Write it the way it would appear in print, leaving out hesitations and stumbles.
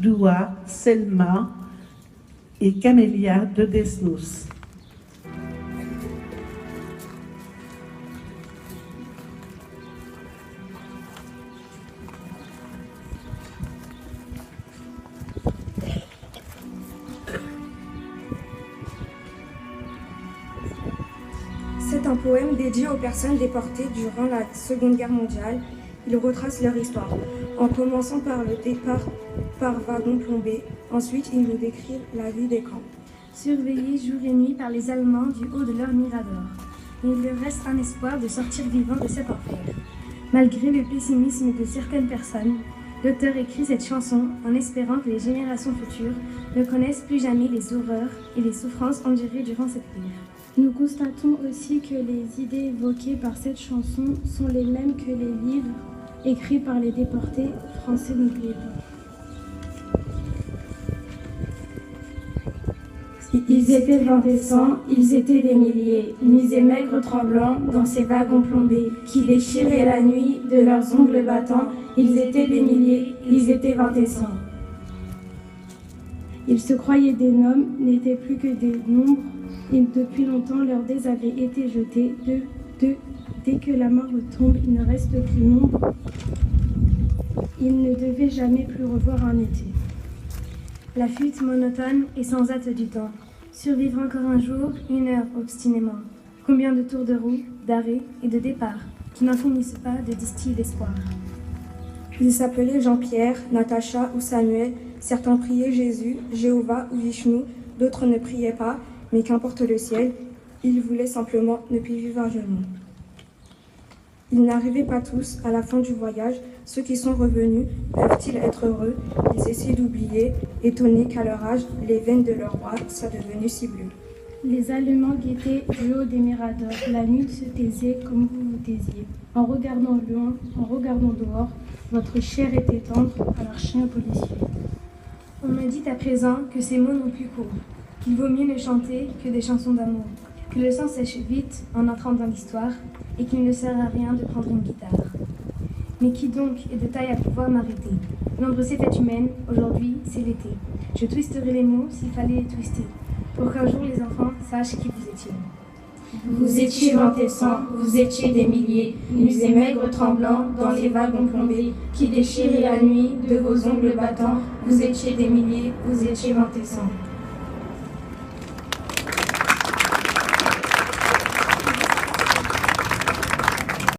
Doua, Selma et Camélia de Desnos. C'est un poème dédié aux personnes déportées durant la Seconde Guerre mondiale. Il retrace leur histoire, en commençant par le départ par wagon plombé. Ensuite, il nous décrit la vie des camps. Surveillés jour et nuit par les Allemands du haut de leur mirador. Et il leur reste un espoir de sortir vivant de cet enfer. Malgré le pessimisme de certaines personnes, l'auteur écrit cette chanson en espérant que les générations futures ne connaissent plus jamais les horreurs et les souffrances endurées durant cette guerre. Nous constatons aussi que les idées évoquées par cette chanson sont les mêmes que les livres écrits par les déportés français. N'oubliez pas. Ils étaient 20 et 100, ils étaient des milliers, nus et maigres tremblants dans ces wagons plombés, qui déchiraient la nuit de leurs ongles battants. Ils étaient des milliers, ils étaient 20 et 100. Ils se croyaient des noms, n'étaient plus que des nombres, et depuis longtemps leurs dés avaient été jetés. Dès que la mort retombe, il ne reste plus nombre. Ils ne devaient jamais plus revoir un été. La fuite monotone et sans hâte du temps. Survivre encore un jour, une heure obstinément. Combien de tours de roue, d'arrêts et de départs qui n'en finissent pas de distiller l'espoir. Ils s'appelaient Jean-Pierre, Natacha ou Samuel. Certains priaient Jésus, Jéhovah ou Vishnu. D'autres ne priaient pas, mais qu'importe le ciel, ils voulaient simplement ne plus vivre à genoux. Ils n'arrivaient pas tous à la fin du voyage. Ceux qui sont revenus peuvent-ils être heureux? Ils essaient d'oublier, étonnés qu'à leur âge, les veines de leur roi soient devenues si bleues. Les Allemands guettaient du haut des miradors. La nuit se taisait comme vous vous taisiez. En regardant loin, en regardant dehors, votre chair était tendre à leur chien policier. On me dit à présent que ces mots n'ont plus cours, qu'il vaut mieux ne chanter que des chansons d'amour, que le sang sèche vite en entrant dans l'histoire et qu'il ne sert à rien de prendre une guitare. Mais qui donc est de taille à pouvoir m'arrêter? L'ombre s'est faite humaine, aujourd'hui c'est l'été. Je twisterai les mots s'il fallait les twister, pour qu'un jour les enfants sachent qui vous étiez. Vous étiez 20 et 100, vous étiez des milliers, nus et maigres tremblants dans les wagons plombés, qui déchiraient la nuit de vos ongles battants. Vous étiez des milliers, vous étiez 20 et 100.